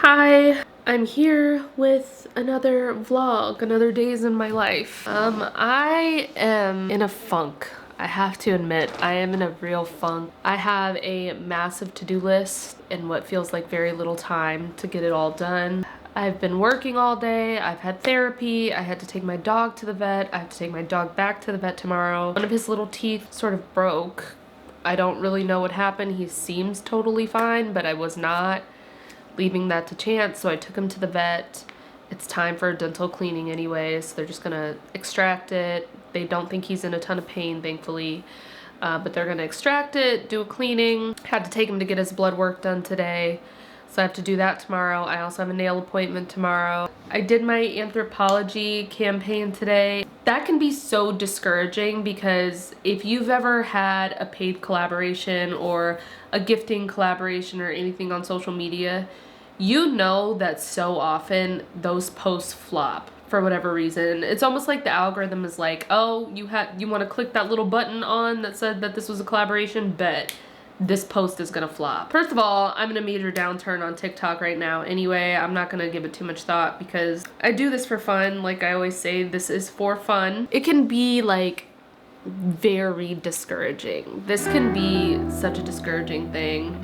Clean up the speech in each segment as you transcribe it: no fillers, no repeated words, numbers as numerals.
Hi, I'm here with another vlog, another days in my life. I am in a funk. I have to admit, I am in a real funk. I have a massive to-do list and what feels like very little time to get it all done. I've been working all day, I've had therapy, I had to take my dog to the vet, I have to take my dog back to the vet tomorrow. One of his little teeth sort of broke. I don't really know what happened. He seems totally fine, but I was not leaving that to chance, so I took him to the vet. It's time for a dental cleaning anyways. They're just gonna extract it. They don't think he's in a ton of pain, thankfully, but they're gonna extract it, do a cleaning. Had to take him to get his blood work done today, so I have to do that tomorrow. I also have a nail appointment tomorrow. I did my anthropology campaign today. That can be so discouraging because if you've ever had a paid collaboration or a gifting collaboration or anything on social media, you know that so often those posts flop for whatever reason. It's almost like the algorithm is like, oh, you want to click that little button on that said that this was a collaboration, bet this post is gonna flop. First of all, I'm in a major downturn on TikTok right now anyway. I'm not gonna give it too much thought because I do this for fun. Like I always say, this is for fun. It can be like very discouraging. This can be such a discouraging thing.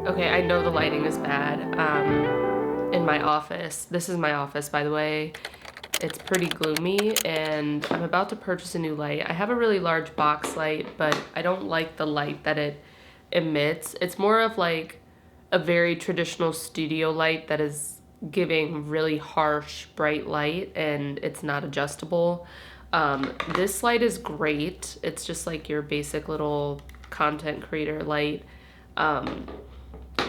Okay, I know the lighting is bad. In my office. This is my office, by the way. It's pretty gloomy and I'm about to purchase a new light. I have a really large box light, but I don't like the light that it emits. It's more of like a very traditional studio light that is giving really harsh, bright light, and it's not adjustable. This light is great. It's just like your basic little content creator light.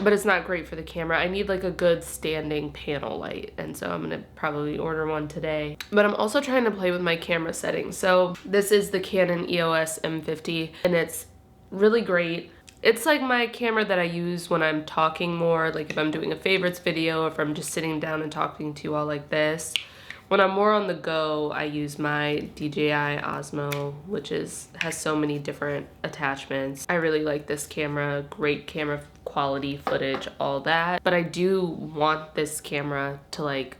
But it's not great for the camera. I need like a good standing panel light, and so I'm gonna probably order one today. But I'm also trying to play with my camera settings. So this is the Canon EOS M50 and it's really great. It's like my camera that I use when I'm talking more, like if I'm doing a favorites video, if I'm just sitting down and talking to you all like this. When I'm more on the go, I use my DJI Osmo, which has so many different attachments. I really like this camera, great camera quality, footage, all that. But I do want this camera to like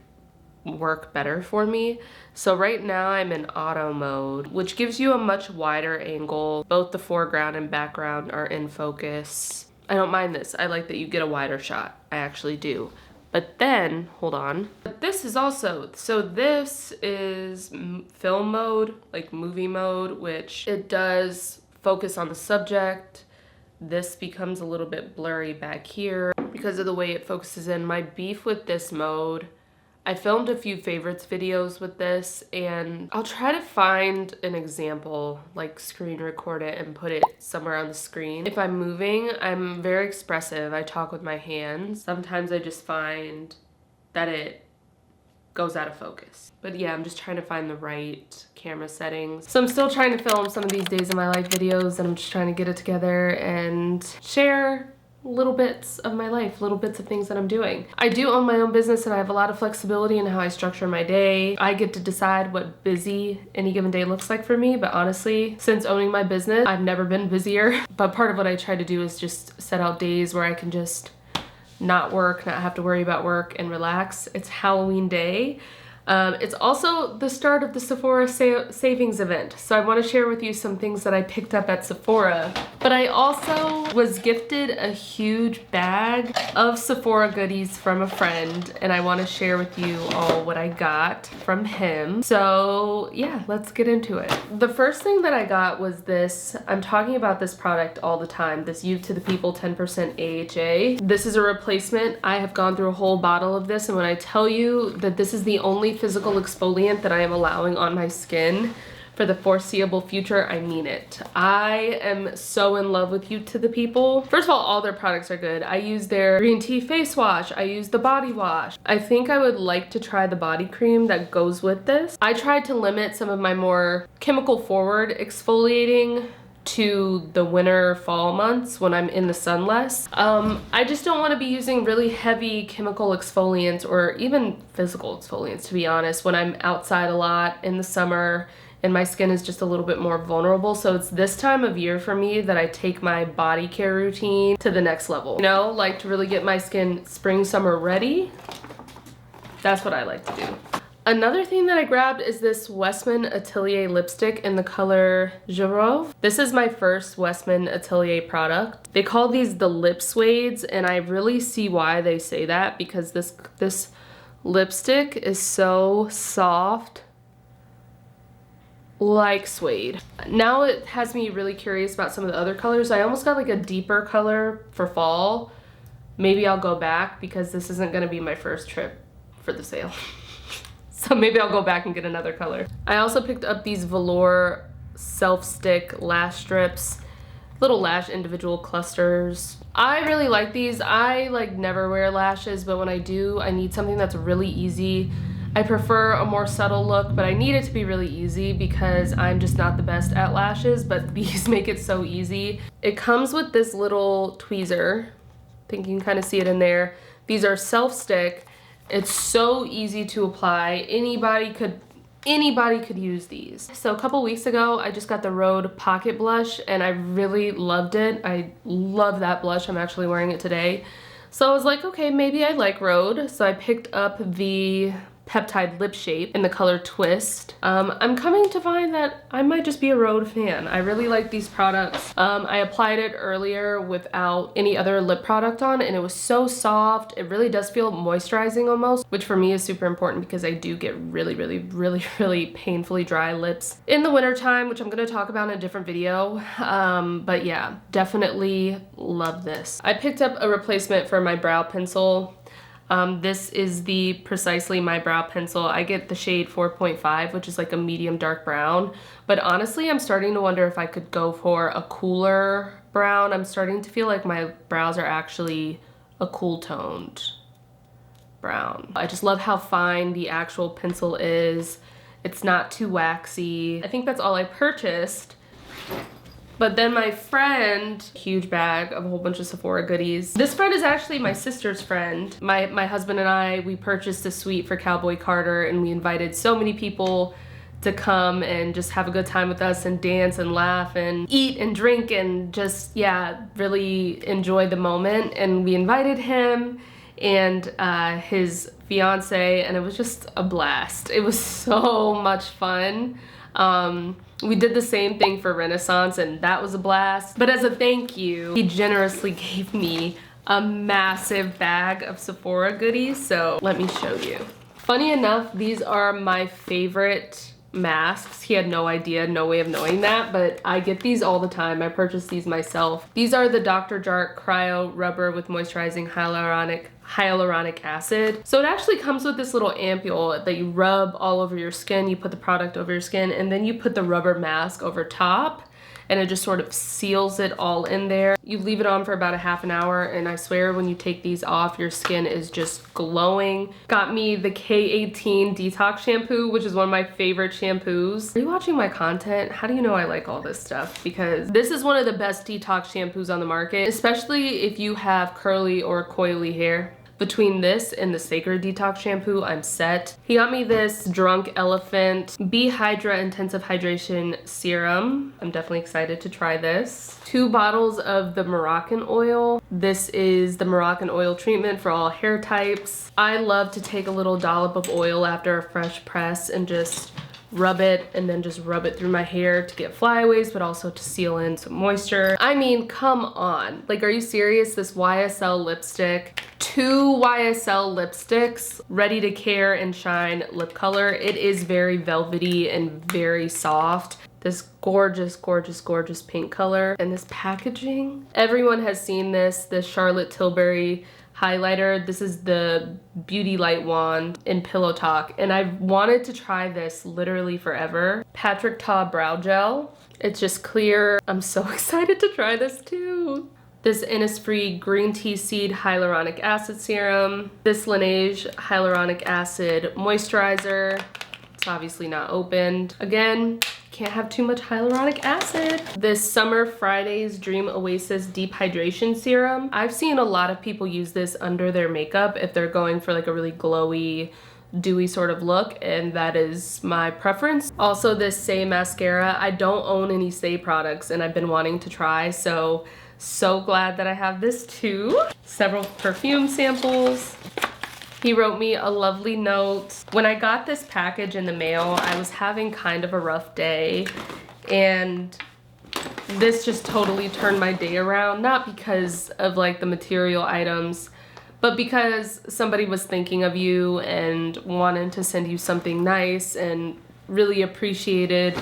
work better for me. So right now I'm in auto mode, which gives you a much wider angle. Both the foreground and background are in focus. I don't mind this. I like that you get a wider shot. I actually do. But then, hold on. This is also, so this is film mode, like movie mode, which it does focus on the subject. This becomes a little bit blurry back here because of the way it focuses in. My beef with this mode, I filmed a few favorites videos with this, and I'll try to find an example, like screen record it and put it somewhere on the screen. If I'm moving, I'm very expressive. I talk with my hands. Sometimes I just find that it goes out of focus. But yeah, I'm just trying to find the right camera settings. So I'm still trying to film some of these days in my life videos, and I'm just trying to get it together and share little bits of my life, little bits of things that I'm doing. I do own my own business and I have a lot of flexibility in how I structure my day. I get to decide what busy any given day looks like for me, but honestly, since owning my business, I've never been busier. But part of what I try to do is just set out days where I can just not work, not have to worry about work, and relax. It's Halloween day. It's also the start of the Sephora savings event, so I want to share with you some things that I picked up at Sephora. But I also was gifted a huge bag of Sephora goodies from a friend, and I want to share with you all what I got from him. So yeah, let's get into it. The first thing that I got was this. I'm talking about this product all the time, this Youth to the People 10% AHA. This is a replacement. I have gone through a whole bottle of this, and when I tell you that this is the only physical exfoliant that I am allowing on my skin for the foreseeable future, I mean it. I am so in love with Youth to the People. First of all their products are good. I use their green tea face wash. I use the body wash. I think I would like to try the body cream that goes with this. I tried to limit some of my more chemical forward exfoliating to the winter fall months when I'm in the sun less. I just don't want to be using really heavy chemical exfoliants or even physical exfoliants, to be honest, when I'm outside a lot in the summer and my skin is just a little bit more vulnerable. So it's this time of year for me that I take my body care routine to the next level. You know, like to really get my skin spring, summer ready. That's what I like to do. Another thing that I grabbed is this Westman Atelier lipstick in the color Girauve. This is my first Westman Atelier product. They call these the lip suedes, and I really see why they say that, because this lipstick is so soft, like suede. Now it has me really curious about some of the other colors. I almost got like a deeper color for fall. Maybe I'll go back because this isn't gonna be my first trip for the sale. So maybe I'll go back and get another color. I also picked up these velour self-stick lash strips, little lash individual clusters. I really like these. I like never wear lashes, but when I do, I need something that's really easy. I prefer a more subtle look, but I need it to be really easy because I'm just not the best at lashes, but these make it so easy. It comes with this little tweezer. I think you can kind of see it in there. These are self-stick. It's so easy to apply. Anybody could use these. So a couple weeks ago, I just got the Rhode Pocket Blush and I really loved it. I love that blush. I'm actually wearing it today. So I was like, okay, maybe I like Rhode. So I picked up the Peptide lip shape in the color Twist. I'm coming to find that I might just be a Rhode fan. I really like these products. I applied it earlier without any other lip product on and it was so soft. It really does feel moisturizing almost, which for me is super important because I do get really painfully dry lips in the wintertime, which I'm gonna talk about in a different video. But yeah, definitely love this. I picked up a replacement for my brow pencil. This is the Precisely My Brow Pencil. I get the shade 4.5, which is like a medium dark brown. But honestly, I'm starting to wonder if I could go for a cooler brown. I'm starting to feel like my brows are actually a cool toned brown. I just love how fine the actual pencil is. It's not too waxy. I think that's all I purchased. But then my friend, huge bag of a whole bunch of Sephora goodies. This friend is actually my sister's friend. My husband and I, we purchased a suite for Cowboy Carter and we invited so many people to come and just have a good time with us and dance and laugh and eat and drink and just, yeah, really enjoy the moment. And we invited him and his fiance and it was just a blast. It was so much fun. We did the same thing for Renaissance and that was a blast. But as a thank you, he generously gave me a massive bag of Sephora goodies. So let me show you. Funny enough, these are my favorite masks. He had no idea, no way of knowing that, but I get these all the time. I purchase these myself. These are the Dr. Jart Cryo Rubber with Moisturizing Hyaluronic Acid. So it actually comes with this little ampule that you rub all over your skin. You put the product over your skin and then you put the rubber mask over top and it just sort of seals it all in there. You leave it on for about a half an hour and I swear when you take these off, your skin is just glowing. Got me the K18 Detox shampoo, which is one of my favorite shampoos. Are you watching my content? How do you know I like all this stuff? Because this is one of the best detox shampoos on the market, especially if you have curly or coily hair. Between this and the Sacred Detox shampoo, I'm set. He got me this Drunk Elephant Hydra Intensive Hydration Serum. I'm definitely excited to try this. 2 bottles of the Moroccan oil. This is the Moroccan oil treatment for all hair types. I love to take a little dollop of oil after a fresh press and just rub it and then just rub it through my hair to get flyaways, but also to seal in some moisture. I mean, come on. Like, are you serious? This YSL lipstick, 2 YSL lipsticks, Ready to Care and Shine lip color. It is very velvety and very soft. This gorgeous pink color and this packaging. Everyone has seen this Charlotte Tilbury highlighter. This is the Beauty Light Wand in Pillow Talk, and I've wanted to try this literally forever. Patrick Ta Brow Gel. It's just clear. I'm so excited to try this too. This Innisfree Green Tea Seed Hyaluronic Acid Serum. This Laneige Hyaluronic Acid Moisturizer. It's obviously not opened. Again, can't have too much hyaluronic acid. This Summer Fridays Dream Oasis Deep Hydration Serum. I've seen a lot of people use this under their makeup if they're going for like a really glowy, dewy sort of look, and that is my preference. Also, this Saie mascara, I don't own any Saie products and I've been wanting to try, so glad that I have this too. Several perfume samples. He wrote me a lovely note. When I got this package in the mail, I was having kind of a rough day, and this just totally turned my day around, not because of like the material items, but because somebody was thinking of you and wanted to send you something nice and really appreciated,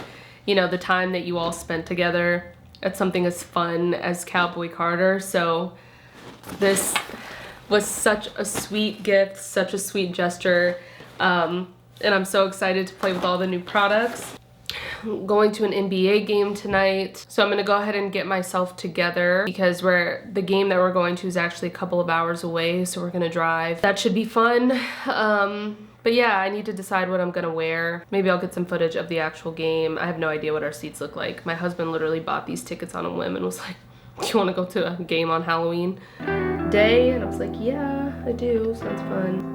you know, the time that you all spent together at something as fun as Cowboy Carter. So this was such a sweet gift, such a sweet gesture, and I'm so excited to play with all the new products. I'm going to an NBA game tonight, so I'm gonna go ahead and get myself together because the game that we're going to is actually a couple of hours away, so we're gonna drive. That should be fun. But yeah, I need to decide what I'm gonna wear. Maybe I'll get some footage of the actual game. I have no idea what our seats look like. My husband literally bought these tickets on a whim and was like, do you wanna go to a game on Halloween day? And I was like, yeah, I do, sounds fun.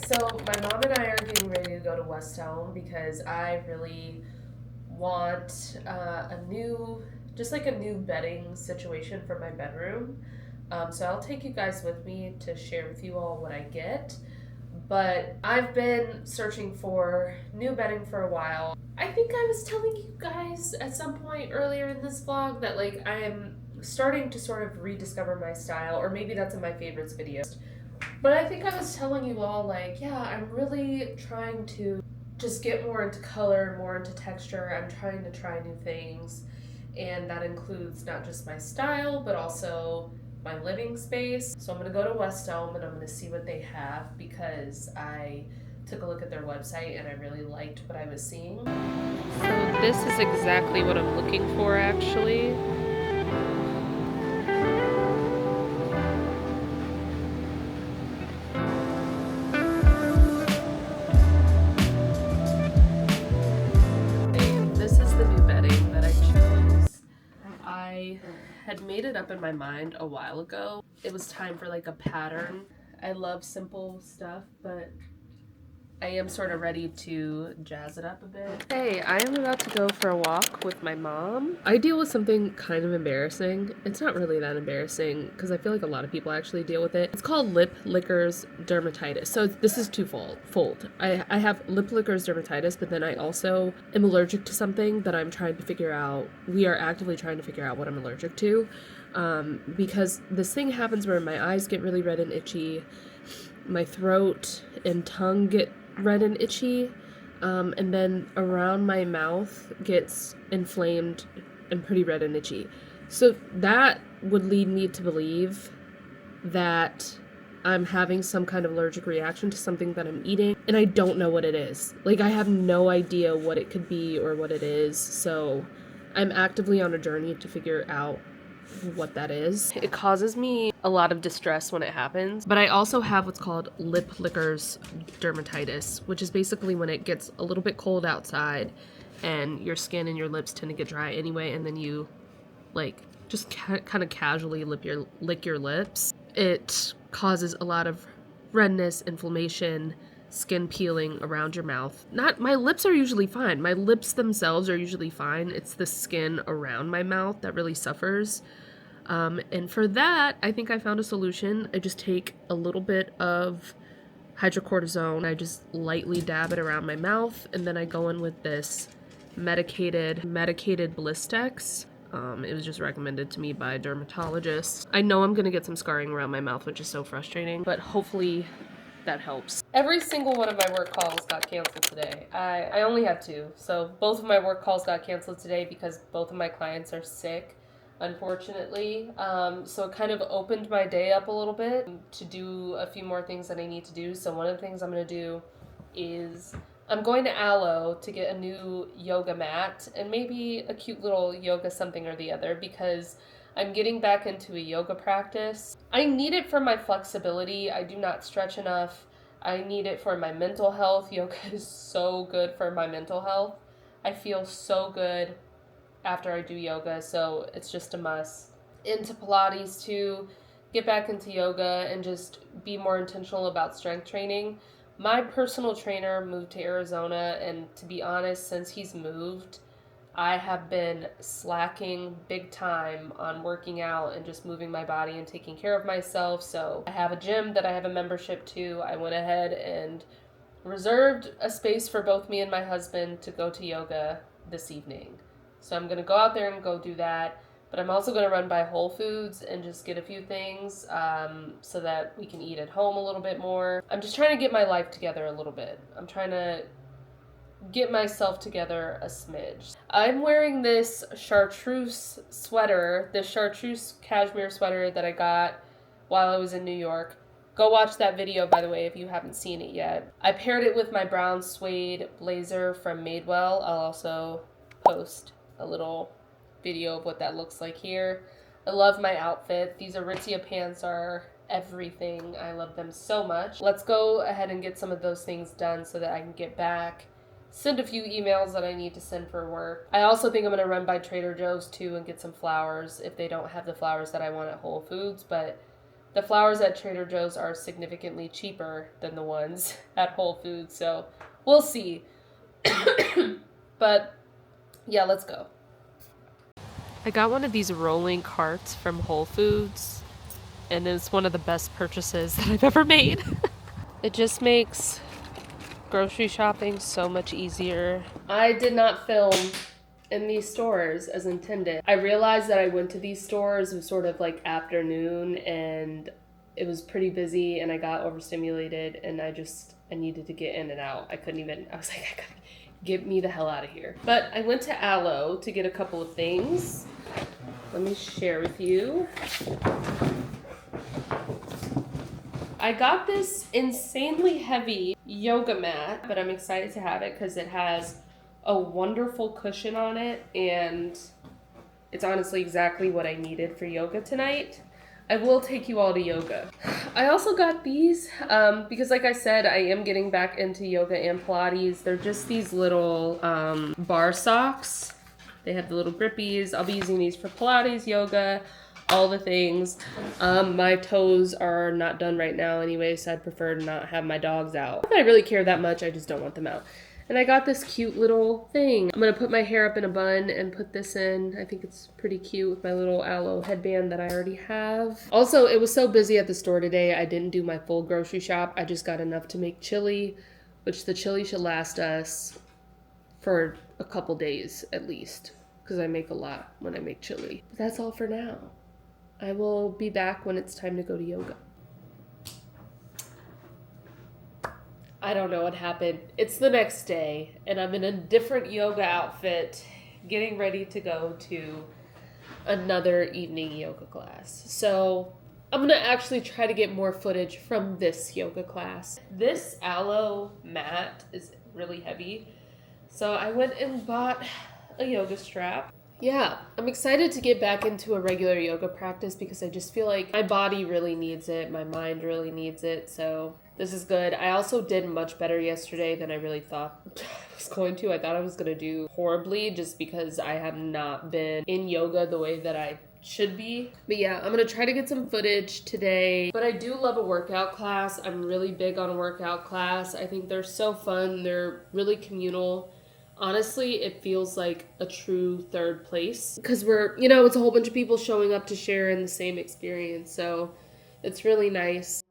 So my mom and I are getting ready to go to West Elm because I really want a new bedding situation for my bedroom. So I'll take you guys with me to share with you all what I get. But I've been searching for new bedding for a while. I think I was telling you guys at some point earlier in this vlog that like I am starting to sort of rediscover my style, or maybe that's in my favorites video. But I think I was telling you all, like, yeah, I'm really trying to just get more into color, more into texture. I'm trying to try new things, and that includes not just my style, but also my living space. So I'm gonna go to West Elm and I'm gonna see what they have because I took a look at their website and I really liked what I was seeing. So this is exactly what I'm looking for, actually. I had made it up in my mind a while ago. It was time for like a pattern. I love simple stuff, but I am sort of ready to jazz it up a bit. Hey, I am about to go for a walk with my mom. I deal with something kind of embarrassing. It's not really that embarrassing because I feel like a lot of people actually deal with it. It's called lip lickers dermatitis. So this is twofold. I have lip lickers dermatitis, but then I also am allergic to something that I'm trying to figure out. We are actively trying to figure out what I'm allergic to, because this thing happens where my eyes get really red and itchy, my throat and tongue get red and itchy, and then around my mouth gets inflamed and pretty red and itchy. So that would lead me to believe that I'm having some kind of allergic reaction to something that I'm eating, and I don't know what it is. Like, I have no idea what it could be or what it is, so I'm actively on a journey to figure out what that is. It causes me a lot of distress when it happens, but I also have what's called lip lickers dermatitis, which is basically when it gets a little bit cold outside and your skin and your lips tend to get dry anyway, and then you like just kind of casually lick your lips. It causes a lot of redness, inflammation, skin peeling around your mouth. My lips are usually fine. My lips themselves are usually fine. It's the skin around my mouth that really suffers. And for that, I think I found a solution. I just take a little bit of hydrocortisone. I just lightly dab it around my mouth, and then I go in with this medicated Blistex. It was just recommended to me by a dermatologist. I know I'm gonna get some scarring around my mouth, which is so frustrating, but hopefully that helps. Every single one of my work calls got canceled today. I only had 2, so both of my work calls got canceled today because both of my clients are sick, unfortunately. So it kind of opened my day up a little bit to do a few more things that I need to do. So one of the things I'm gonna do is I'm going to Aloe to get a new yoga mat and maybe a cute little yoga something or the other because I'm getting back into a yoga practice. I need it for my flexibility. I do not stretch enough. I need it for my mental health. Yoga is so good for my mental health. I feel so good after I do yoga, so it's just a must. Into Pilates too. Get back into yoga and just be more intentional about strength training. My personal trainer moved to Arizona, and to be honest, since he's moved, I have been slacking big time on working out and just moving my body and taking care of myself. So I have a gym that I have a membership to. I went ahead and reserved a space for both me and my husband to go to yoga this evening. So I'm going to go out there and go do that. But I'm also going to run by Whole Foods and just get a few things so that we can eat at home a little bit more. I'm just trying to get my life together a little bit. I'm trying to get myself together a smidge. I'm wearing this chartreuse sweater, this chartreuse cashmere sweater that I got while I was in New York. Go watch that video, by the way, if you haven't seen it yet. I paired it with my brown suede blazer from Madewell. I'll also post a little video of what that looks like here. I love my outfit. These Aritzia pants are everything. I love them so much. Let's go ahead and get some of those things done so that I can get back, send a few emails that I need to send for work. I also think I'm going to run by Trader Joe's too and get some flowers if they don't have the flowers that I want at Whole Foods, but the flowers at Trader Joe's are significantly cheaper than the ones at Whole Foods, so we'll see. But yeah, let's go. I got one of these rolling carts from Whole Foods, and it's one of the best purchases that I've ever made. It just makes grocery shopping so much easier. I did not film in these stores as intended. I realized that I went to these stores, it was sort of like afternoon, and it was pretty busy, and I got overstimulated, and I needed to get in and out. I was like, I gotta get me the hell out of here. But I went to Aloe to get a couple of things. Let me share with you. I got this insanely heavy yoga mat, but I'm excited to have it because it has a wonderful cushion on it, and it's honestly exactly what I needed for yoga tonight. I will take you all to yoga. I also got these because, like I said, I am getting back into yoga and Pilates. They're just these little bar socks. They have the little grippies. I'll be using these for Pilates, yoga, all the things. My toes are not done right now anyway, so I'd prefer to not have my dogs out. Not that I really care that much, I just don't want them out. And I got this cute little thing. I'm gonna put my hair up in a bun and put this in. I think it's pretty cute with my little Aloe headband that I already have. Also, it was so busy at the store today, I didn't do my full grocery shop. I just got enough to make chili, which the chili should last us for a couple days at least, because I make a lot when I make chili. But that's all for now. I will be back when it's time to go to yoga. I don't know what happened. It's the next day, and I'm in a different yoga outfit, getting ready to go to another evening yoga class. So I'm gonna actually try to get more footage from this yoga class. This Aloe mat is really heavy, so I went and bought a yoga strap. Yeah, I'm excited to get back into a regular yoga practice because I just feel like my body really needs it, my mind really needs it, so this is good. I also did much better yesterday than I really thought I was going to. I thought I was going to do horribly just because I have not been in yoga the way that I should be. But yeah, I'm going to try to get some footage today. But I do love a workout class. I'm really big on a workout class. I think they're so fun. They're really communal. Honestly, it feels like a true third place because it's a whole bunch of people showing up to share in the same experience. So it's really nice.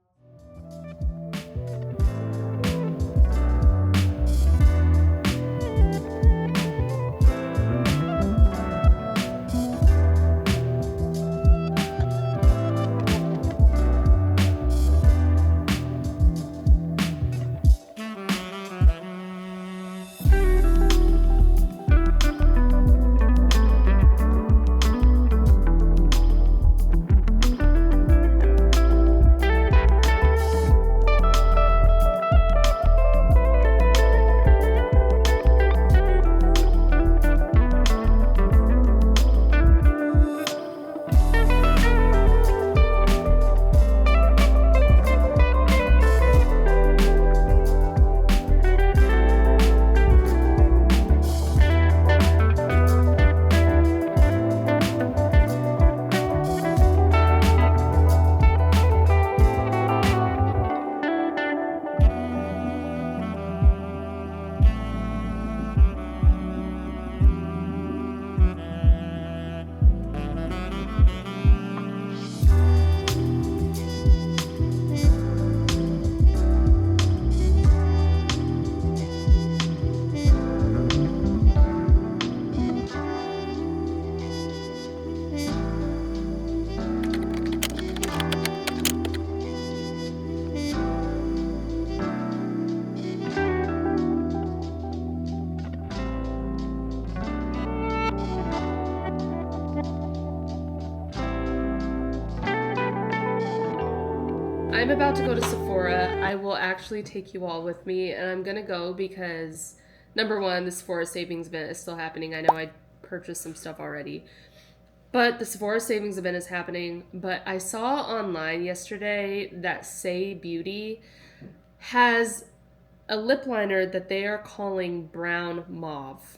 I'm about to go to Sephora. I will actually take you all with me, and I'm gonna go because, number one, the Sephora savings event is still happening. I know I purchased some stuff already, but the Sephora savings event is happening. But I saw online yesterday that Saie Beauty has a lip liner that they are calling Brown Mauve.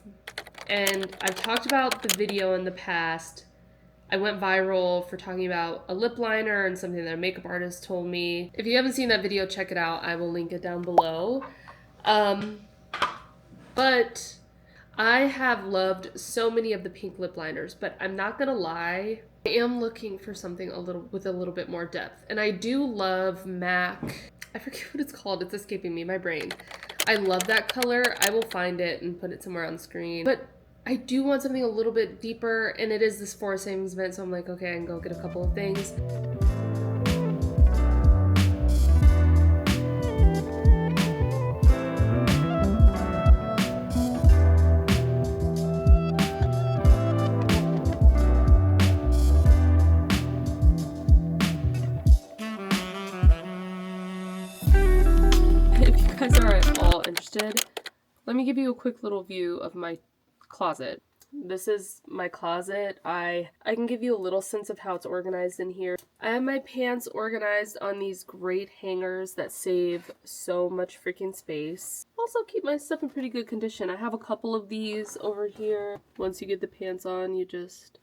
And I've talked about the video in the past. I went viral for talking about a lip liner and something that a makeup artist told me. If you haven't seen that video, check it out. I will link it down below. But I have loved so many of the pink lip liners, but I'm not gonna lie, I am looking for something with a little bit more depth. And I do love MAC. I forget what it's called. It's escaping me, my brain. I love that color. I will find it and put it somewhere on the screen. But I do want something a little bit deeper, and it is this Sephora savings event, so I'm like, okay, I can go get a couple of things. If you guys are at all interested, let me give you a quick little view of my closet. This is my closet. I can give you a little sense of how it's organized in here. I have my pants organized on these great hangers that save so much freaking space. Also keep my stuff in pretty good condition. I have a couple of these over here. Once you get the pants on, you just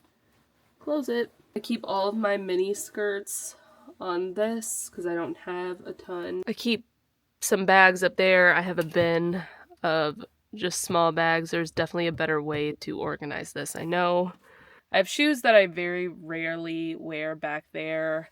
close it. I keep all of my mini skirts on this because I don't have a ton. I keep some bags up there. I have a bin of just small bags. There's definitely a better way to organize this, I know. I have shoes that I very rarely wear back there.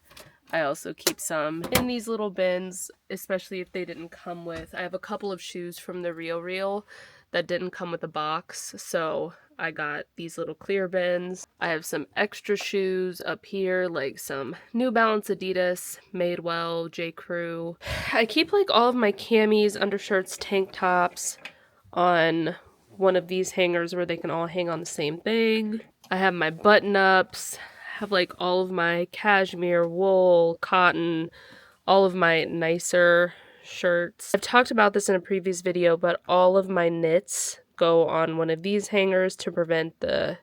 I also keep some in these little bins, especially if they didn't come with. I have a couple of shoes from the ReveVelour that didn't come with a box, so I got these little clear bins. I have some extra shoes up here, like some New Balance, Adidas, Madewell, J. Crew. I keep like all of my camis, undershirts, tank tops on one of these hangers where they can all hang on the same thing. I have my button-ups, have like all of my cashmere, wool, cotton, all of my nicer shirts. I've talked about this in a previous video, but all of my knits go on one of these hangers to prevent the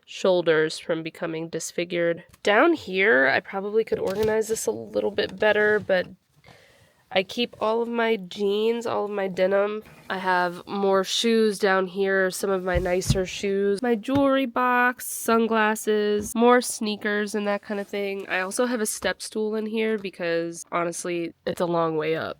shoulders from becoming disfigured. Down here, I probably could organize this a little bit better, but I keep all of my jeans, all of my denim. I have more shoes down here, some of my nicer shoes, my jewelry box, sunglasses, more sneakers and that kind of thing. I also have a step stool in here because honestly, it's a long way up.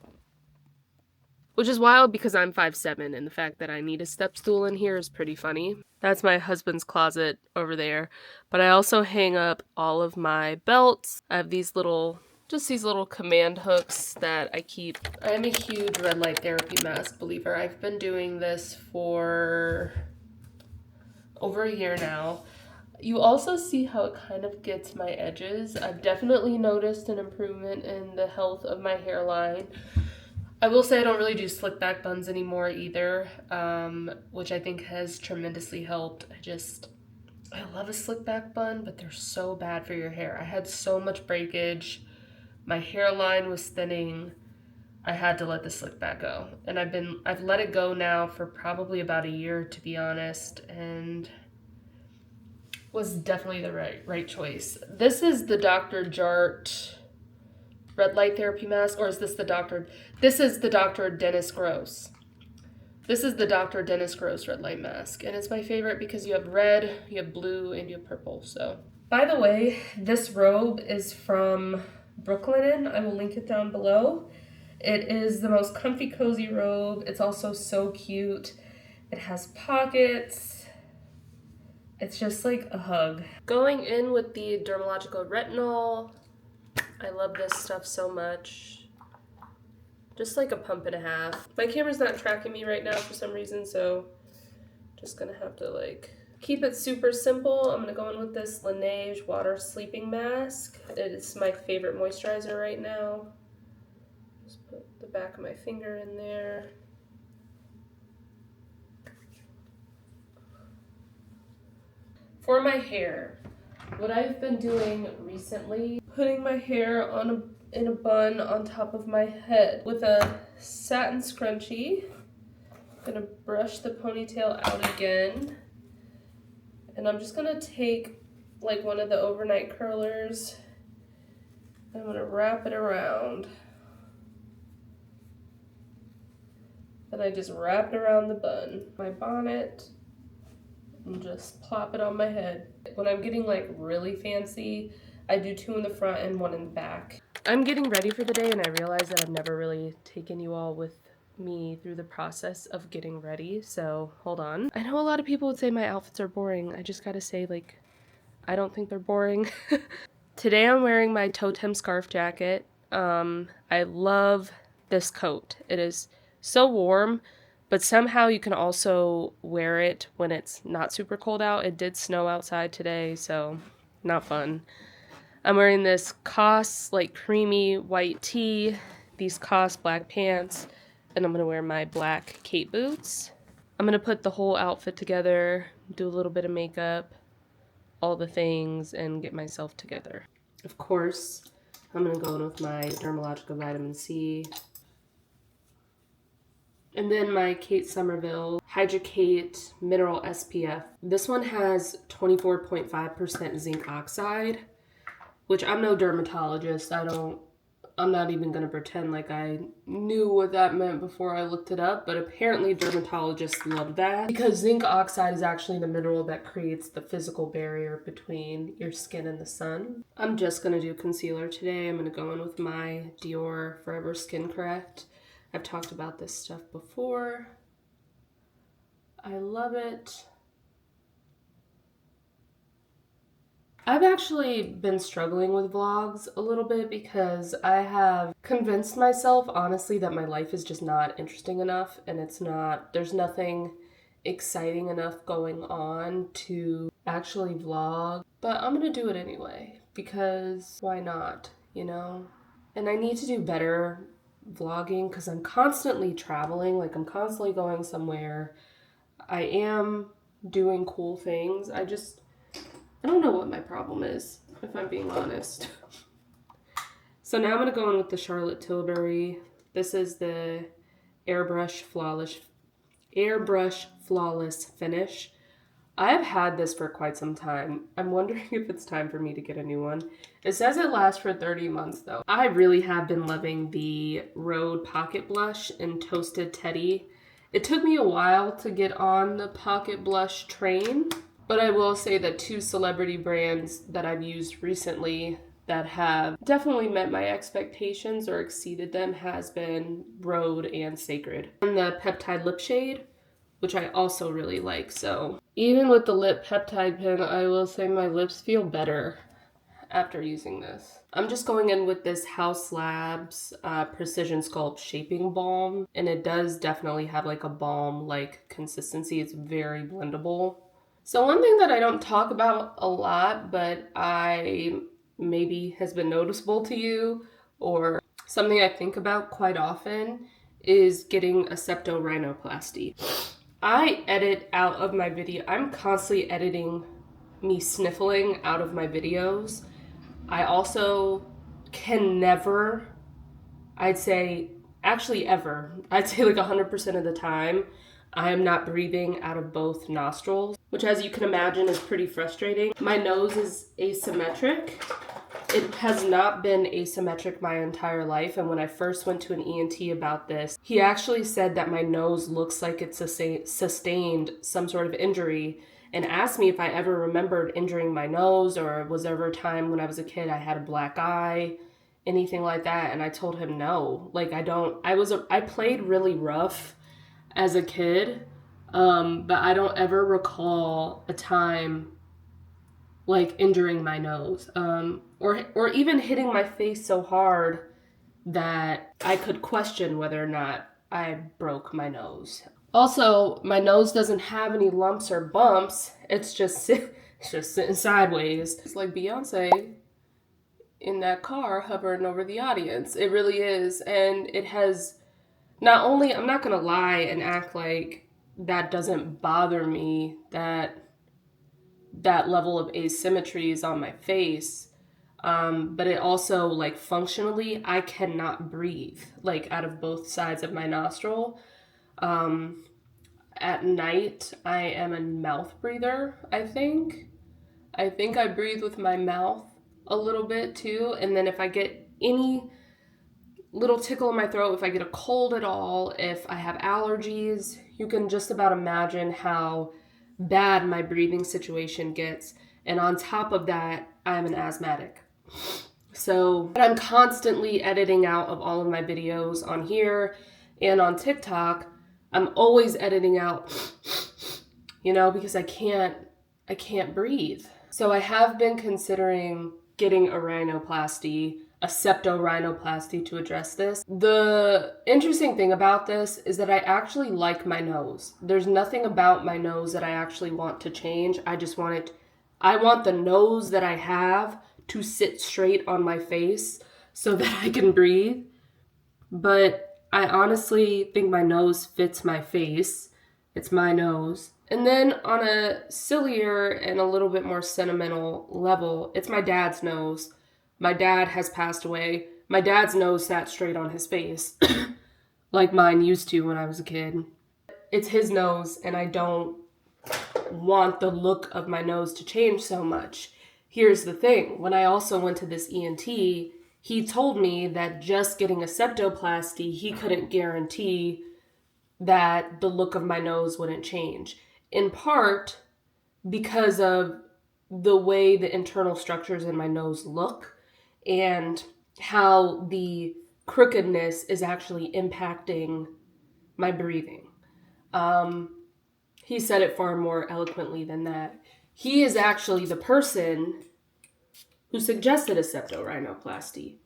Which is wild because I'm 5'7", and the fact that I need a step stool in here is pretty funny. That's my husband's closet over there. But I also hang up all of my belts. I have these little command hooks that I keep. I am a huge red light therapy mask believer. I've been doing this for over a year now. You also see how it kind of gets my edges. I've definitely noticed an improvement in the health of my hairline. I will say I don't really do slick back buns anymore either, which I think has tremendously helped. I love a slick back bun, but they're so bad for your hair. I had so much breakage. My hairline was thinning. I had to let the slick back go. And I've let it go now for probably about a year, to be honest, and was definitely the right choice. This is the Dr. Jart red light therapy mask, or is this the Dr. This is the Dr. Dennis Gross. This is the Dr. Dennis Gross red light mask, and it's my favorite because you have red, you have blue, and you have purple. So, by the way, this robe is from Brooklinen. I will link it down below. It is the most comfy, cozy robe. It's also so cute. It has pockets. It's just like a hug. Going in with the Dermalogical Retinol. I love this stuff so much. Just like a pump and a half. My camera's not tracking me right now for some reason, so just gonna have to like keep it super simple. I'm gonna go in with this Laneige water sleeping mask. It is my favorite moisturizer right now. Just put the back of my finger in there. For my hair, what I've been doing recently, putting my hair on in a bun on top of my head with a satin scrunchie. I'm gonna brush the ponytail out again. And I'm just gonna take like one of the overnight curlers. I'm gonna wrap it around. Then I just wrap it around the bun. My bonnet, and just plop it on my head. When I'm getting like really fancy, I do 2 in the front and 1 in the back. I'm getting ready for the day and I realize that I've never really taken you all with me through the process of getting ready, so hold on. I know a lot of people would say my outfits are boring. I just gotta say, like, I don't think they're boring. Today I'm wearing my totem scarf jacket. I love this coat. It is so warm, but somehow you can also wear it when it's not super cold out. It did snow outside today, so not fun. I'm wearing this COS like creamy white tee, these COS black pants, and I'm gonna wear my black Kate boots. I'm gonna put the whole outfit together, do a little bit of makeup, all the things, and get myself together. Of course, I'm gonna go in with my Dermalogica Vitamin C. And then my Kate Somerville Hydra Kate Mineral SPF. This one has 24.5% zinc oxide, which I'm no dermatologist. I'm not even gonna pretend like I knew what that meant before I looked it up, but apparently dermatologists love that because zinc oxide is actually the mineral that creates the physical barrier between your skin and the sun. I'm just gonna do concealer today. I'm gonna go in with my Dior Forever Skin Correct. I've talked about this stuff before. I love it. I've actually been struggling with vlogs a little bit because I have convinced myself, honestly, that my life is just not interesting enough and there's nothing exciting enough going on to actually vlog. But I'm gonna do it anyway because why not, you know? And I need to do better vlogging because I'm constantly traveling, like I'm constantly going somewhere. I am doing cool things. I don't know what my problem is, if I'm being honest. So now I'm going to go in with the Charlotte Tilbury. This is the Airbrush Flawless Finish. I have had this for quite some time. I'm wondering if it's time for me to get a new one. It says it lasts for 30 months though. I really have been loving the Rhode Pocket Blush in Toasted Teddy. It took me a while to get on the Pocket Blush train, but I will say that 2 celebrity brands that I've used recently that have definitely met my expectations or exceeded them has been Rhode and Sacred. And the Peptide lip shade, which I also really like. So even with the lip peptide pen, I will say my lips feel better after using this. I'm just going in with this House Labs Precision Sculpt Shaping Balm, and it does definitely have like a balm-like consistency. It's very blendable. So one thing that I don't talk about a lot, but maybe has been noticeable to you, or something I think about quite often, is getting a septo rhinoplasty. I edit out of my video. I'm constantly editing me sniffling out of my videos. I also can never, I'd say, actually ever, I'd say like 100% of the time, I am not breathing out of both nostrils, which as you can imagine is pretty frustrating. My nose is asymmetric. It has not been asymmetric my entire life, and when I first went to an ENT about this, he actually said that my nose looks like it's sustained some sort of injury, and asked me if I ever remembered injuring my nose, or was there ever a time when I was a kid I had a black eye, anything like that, and I told him no. Like I played really rough as a kid, but I don't ever recall a time like injuring my nose, or even hitting my face so hard that I could question whether or not I broke my nose. Also, my nose doesn't have any lumps or bumps. It's just sitting sideways. It's like Beyonce in that car hovering over the audience. It really is, and it has not only, I'm not gonna lie and act like that doesn't bother me, that level of asymmetry is on my face. But it also, like, functionally, I cannot breathe, like, out of both sides of my nostril. At night, I am a mouth breather, I think. I think I breathe with my mouth a little bit too. And then if I get any little tickle in my throat, if I get a cold at all, if I have allergies, you can just about imagine how bad my breathing situation gets. And on top of that, I'm an asthmatic. So I'm constantly editing out of all of my videos on here and on TikTok. I'm always editing out, you know, because I can't breathe. So I have been considering getting a rhinoplasty, a septorhinoplasty, to address this. The interesting thing about this is that I actually like my nose. There's nothing about my nose that I actually want to change. I want the nose that I have to sit straight on my face so that I can breathe. But I honestly think my nose fits my face. It's my nose. And then on a sillier and a little bit more sentimental level, it's my dad's nose. My dad has passed away. My dad's nose sat straight on his face, like mine used to when I was a kid. It's his nose, and I don't want the look of my nose to change so much. Here's the thing. When I also went to this ENT, he told me that just getting a septoplasty, he couldn't guarantee that the look of my nose wouldn't change. In part because of the way the internal structures in my nose look and how the crookedness is actually impacting my breathing. He said it far more eloquently than that. He is actually the person who suggested a septorhinoplasty.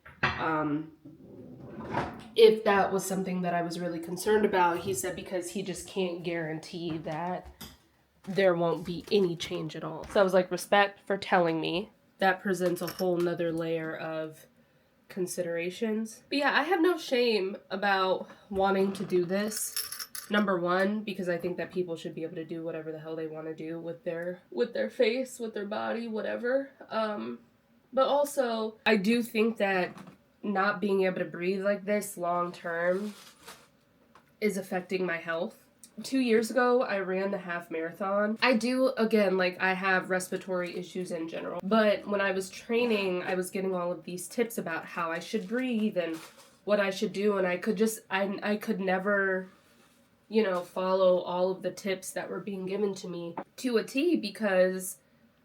If that was something that I was really concerned about, he said because he just can't guarantee that there won't be any change at all. So I was like, respect for telling me. That presents a whole nother layer of considerations. But yeah, I have no shame about wanting to do this. Number one, because I think that people should be able to do whatever the hell they want to do with their face, with their body, whatever. But also, I do think that not being able to breathe like this long term is affecting my health. 2 years ago, I ran the half marathon. I do, again, like, I have respiratory issues in general. But when I was training, I was getting all of these tips about how I should breathe and what I should do. And I could never, you know, follow all of the tips that were being given to me to a T because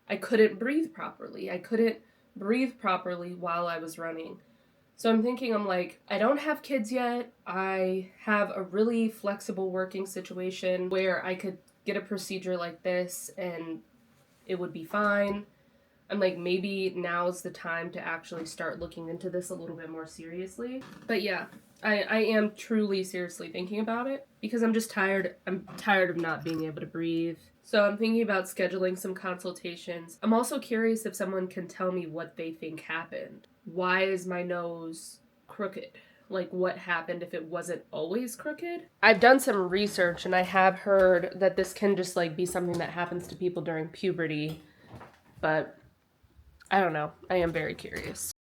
I couldn't breathe properly. I couldn't breathe properly while I was running. So I'm thinking, I'm like, I don't have kids yet. I have a really flexible working situation where I could get a procedure like this and it would be fine. I'm like, maybe now's the time to actually start looking into this a little bit more seriously. But yeah, I am truly seriously thinking about it because I'm just tired. I'm tired of not being able to breathe. So I'm thinking about scheduling some consultations. I'm also curious if someone can tell me what they think happened. Why is my nose crooked? Like, what happened if it wasn't always crooked? I've done some research and I have heard that this can just, like, be something that happens to people during puberty. But I don't know. I am very curious.